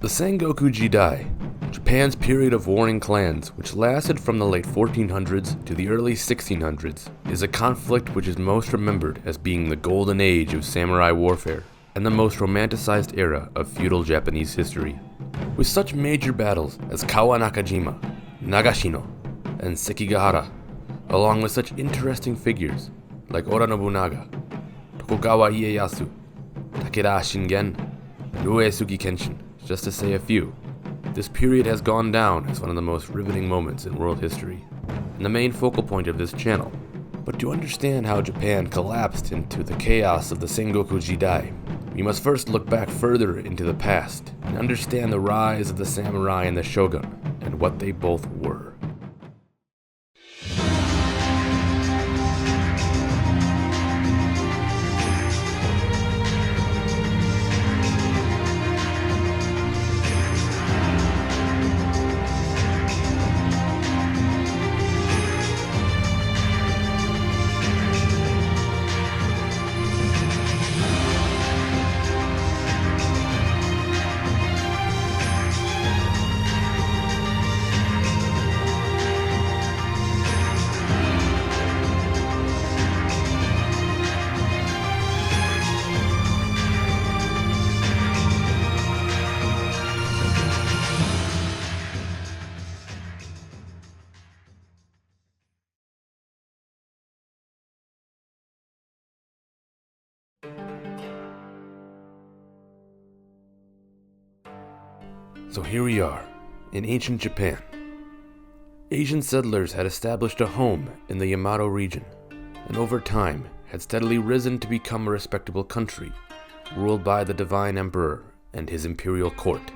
The Sengoku Jidai, Japan's period of warring clans, which lasted from the late 1400s to the early 1600s, is a conflict which is most remembered as being the golden age of samurai warfare and the most romanticized era of feudal Japanese history. With such major battles as Kawanakajima, Nagashino, and Sekigahara, along with such interesting figures like Oda Nobunaga, Tokugawa Ieyasu, Takeda Shingen, and Uesugi Kenshin, just to say a few. This period has gone down as one of the most riveting moments in world history, and the main focal point of this channel. But to understand how Japan collapsed into the chaos of the Sengoku Jidai, we must first look back further into the past and understand the rise of the samurai and the shogun, and what they both were. So here we are, in ancient Japan. Asian settlers had established a home in the Yamato region, and over time had steadily risen to become a respectable country, ruled by the divine emperor and his imperial court.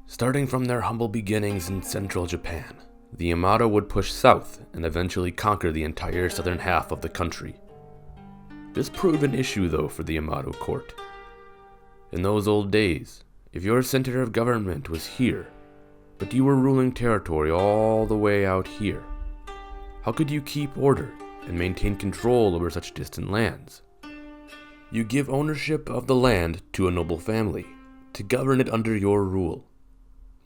Starting from their humble beginnings in central Japan, the Yamato would push south and eventually conquer the entire southern half of the country. This proved an issue though for the Yamato court. In those old days, if your center of government was here, but you were ruling territory all the way out here, how could you keep order and maintain control over such distant lands? You give ownership of the land to a noble family, to govern it under your rule.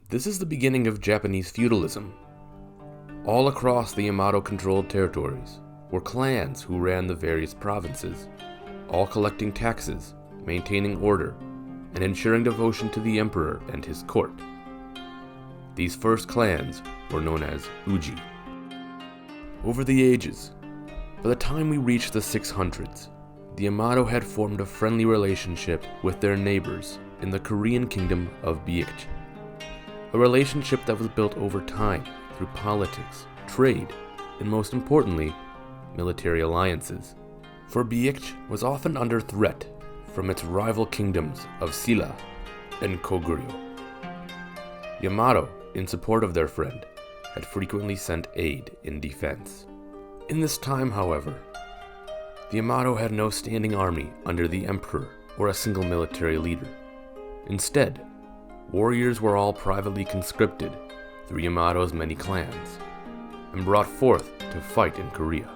This is the beginning of Japanese feudalism. All across the Yamato-controlled territories were clans who ran the various provinces, all collecting taxes, maintaining order, and ensuring devotion to the emperor and his court. These first clans were known as Uji. Over the ages, by the time we reached the 600s, the Yamato had formed a friendly relationship with their neighbors in the Korean kingdom of Biekj, a relationship that was built over time through politics, trade, and most importantly, military alliances. For Biekj was often under threat from its rival kingdoms of Silla and Koguryo. Yamato, in support of their friend, had frequently sent aid in defense. In this time, however, the Yamato had no standing army under the emperor or a single military leader. Instead, warriors were all privately conscripted through Yamato's many clans and brought forth to fight in Korea.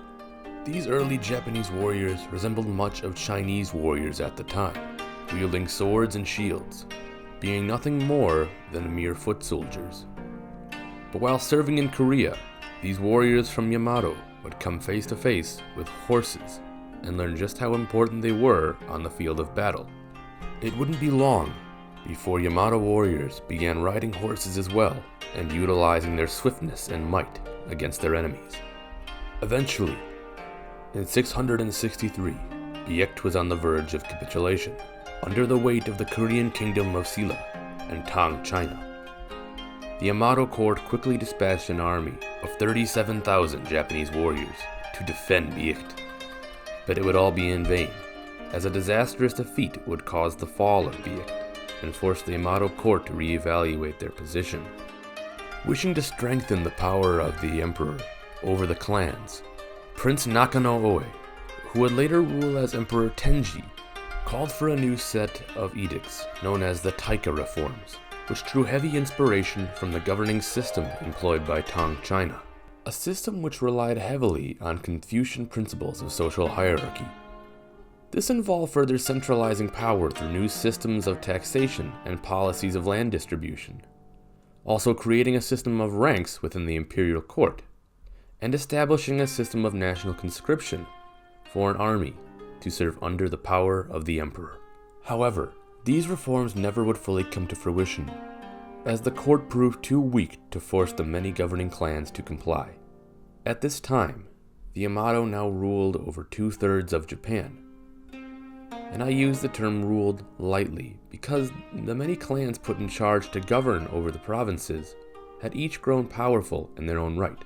These early Japanese warriors resembled much of Chinese warriors at the time, wielding swords and shields, being nothing more than mere foot soldiers. But while serving in Korea, these warriors from Yamato would come face to face with horses and learn just how important they were on the field of battle. It wouldn't be long before Yamato warriors began riding horses as well and utilizing their swiftness and might against their enemies. Eventually, in 663, Biekj was on the verge of capitulation, under the weight of the Korean kingdom of Silla and Tang China. The Yamato court quickly dispatched an army of 37,000 Japanese warriors to defend Biekj. But it would all be in vain, as a disastrous defeat would cause the fall of Biekj and force the Yamato court to reevaluate their position. Wishing to strengthen the power of the emperor over the clans, Prince Nakano Oe, who would later rule as Emperor Tenji, called for a new set of edicts known as the Taika Reforms, which drew heavy inspiration from the governing system employed by Tang China, a system which relied heavily on Confucian principles of social hierarchy. This involved further centralizing power through new systems of taxation and policies of land distribution, also creating a system of ranks within the imperial court, and establishing a system of national conscription for an army to serve under the power of the emperor. However, these reforms never would fully come to fruition, as the court proved too weak to force the many governing clans to comply. At this time, the Yamato now ruled over 2/3 of Japan, and I use the term ruled lightly because the many clans put in charge to govern over the provinces had each grown powerful in their own right,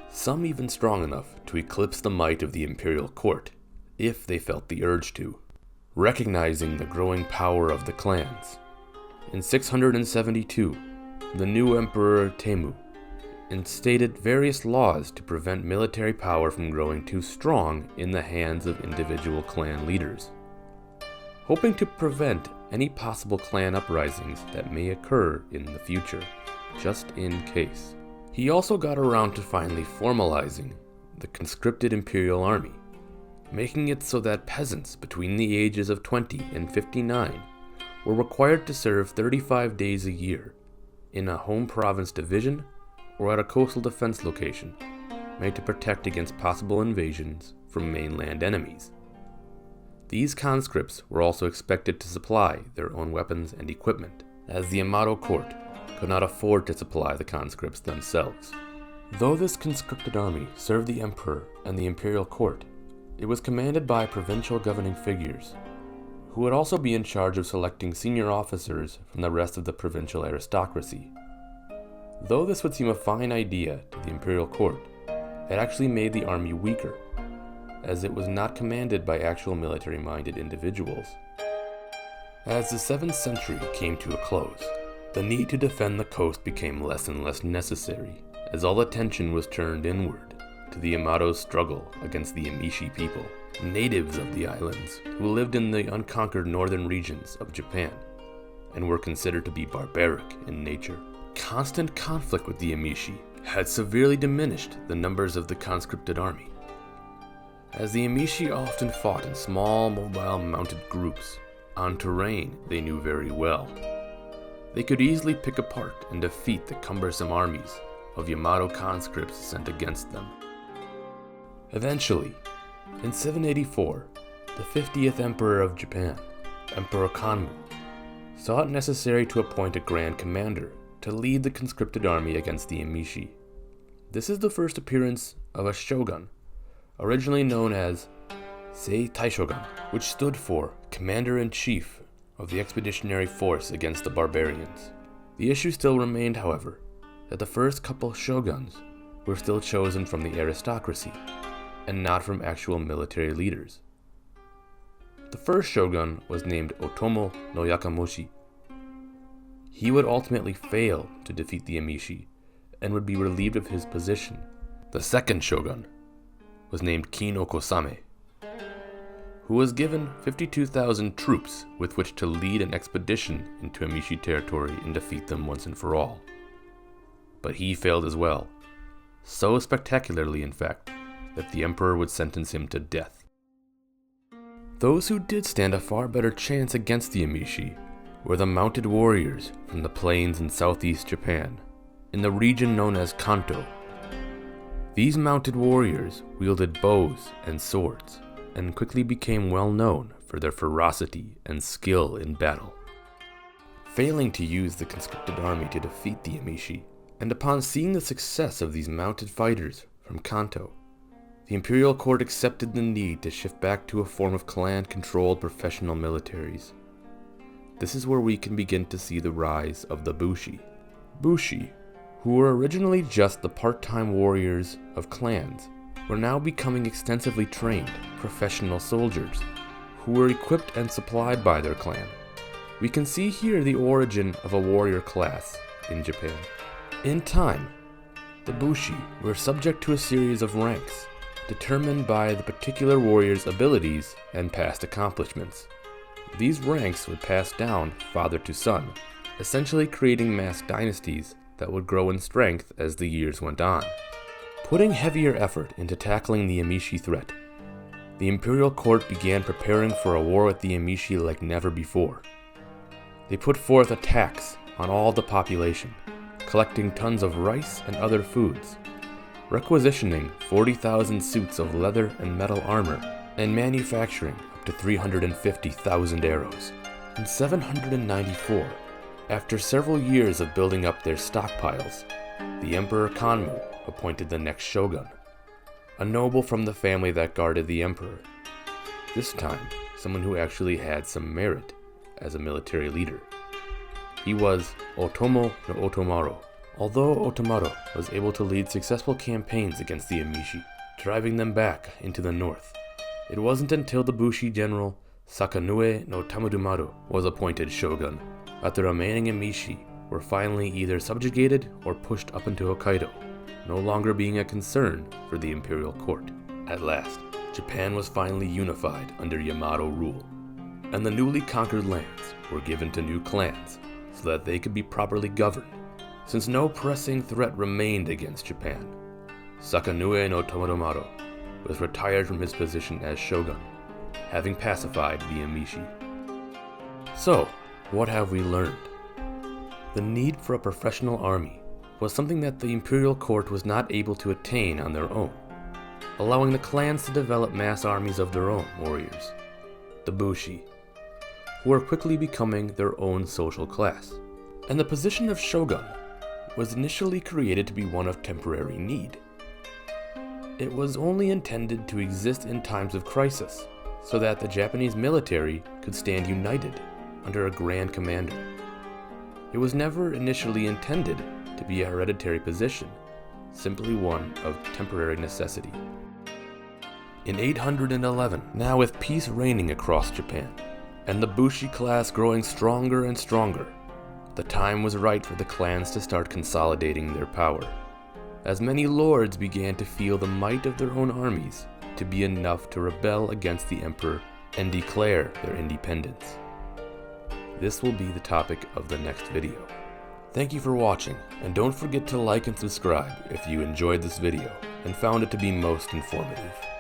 some even strong enough to eclipse the might of the imperial court, if they felt the urge to. Recognizing the growing power of the clans, in 672, the new emperor Tecmo instated various laws to prevent military power from growing too strong in the hands of individual clan leaders, hoping to prevent any possible clan uprisings that may occur in the future, just in case. He also got around to finally formalizing the conscripted imperial army, making it so that peasants between the ages of 20 and 59 were required to serve 35 days a year in a home province division or at a coastal defense location made to protect against possible invasions from mainland enemies. These conscripts were also expected to supply their own weapons and equipment, as the Yamato court could not afford to supply the conscripts themselves. Though this conscripted army served the emperor and the imperial court, it was commanded by provincial governing figures, who would also be in charge of selecting senior officers from the rest of the provincial aristocracy. Though this would seem a fine idea to the imperial court, it actually made the army weaker, as it was not commanded by actual military-minded individuals. As the 7th century came to a close, the need to defend the coast became less and less necessary, as all attention was turned inward to the Yamato's struggle against the Emishi people, natives of the islands who lived in the unconquered northern regions of Japan and were considered to be barbaric in nature. Constant conflict with the Emishi had severely diminished the numbers of the conscripted army, as the Emishi often fought in small, mobile, mounted groups on terrain they knew very well. They could easily pick apart and defeat the cumbersome armies of Yamato conscripts sent against them. Eventually, in 784, the 50th Emperor of Japan, Emperor Kanmu, saw it necessary to appoint a Grand Commander to lead the conscripted army against the Emishi. This is the first appearance of a shogun, originally known as Sei Taishogun, which stood for Commander-in-Chief of the expeditionary force against the barbarians. The issue still remained, however, that the first couple shoguns were still chosen from the aristocracy, and not from actual military leaders. The first shogun was named Otomo no Yakamoshi. He would ultimately fail to defeat the Emishi, and would be relieved of his position. The second shogun was named Kino Kosame, who was given 52,000 troops with which to lead an expedition into Emishi territory and defeat them once and for all. But he failed as well, so spectacularly in fact, that the emperor would sentence him to death. Those who did stand a far better chance against the Emishi were the mounted warriors from the plains in southeast Japan, in the region known as Kanto. These mounted warriors wielded bows and swords, and quickly became well known for their ferocity and skill in battle. Failing to use the conscripted army to defeat the Emishi, and upon seeing the success of these mounted fighters from Kanto, the imperial court accepted the need to shift back to a form of clan-controlled professional militaries. This is where we can begin to see the rise of the Bushi. Bushi, who were originally just the part-time warriors of clans, were now becoming extensively trained professional soldiers, who were equipped and supplied by their clan. We can see here the origin of a warrior class in Japan. In time, the Bushi were subject to a series of ranks, determined by the particular warrior's abilities and past accomplishments. These ranks would pass down father to son, essentially creating mass dynasties that would grow in strength as the years went on. Putting heavier effort into tackling the Emishi threat, the imperial court began preparing for a war with the Emishi like never before. They put forth a tax on all the population, collecting tons of rice and other foods, requisitioning 40,000 suits of leather and metal armor, and manufacturing up to 350,000 arrows. In 794, after several years of building up their stockpiles, the Emperor Kanmu appointed the next shogun, a noble from the family that guarded the emperor. This time, someone who actually had some merit as a military leader. He was Otomo no Otomaru. Although Otomaru was able to lead successful campaigns against the Emishi, driving them back into the north, it wasn't until the Bushi general Sakanue no Tamudumaru was appointed shogun that the remaining Emishi were finally either subjugated or pushed up into Hokkaido, no longer being a concern for the imperial court. At last, Japan was finally unified under Yamato rule, and the newly conquered lands were given to new clans so that they could be properly governed. Since no pressing threat remained against Japan, Sakanue no Tamudumaru was retired from his position as shogun, having pacified the Emishi. So, what have we learned? The need for a professional army was something that the imperial court was not able to attain on their own, allowing the clans to develop mass armies of their own warriors, the Bushi, who were quickly becoming their own social class. And the position of shogun was initially created to be one of temporary need. It was only intended to exist in times of crisis, so that the Japanese military could stand united under a grand commander. It was never initially intended to be a hereditary position, simply one of temporary necessity. In 811, now with peace reigning across Japan, and the Bushi class growing stronger and stronger, the time was right for the clans to start consolidating their power, as many lords began to feel the might of their own armies to be enough to rebel against the emperor and declare their independence. This will be the topic of the next video. Thank you for watching, and don't forget to like and subscribe if you enjoyed this video and found it to be most informative.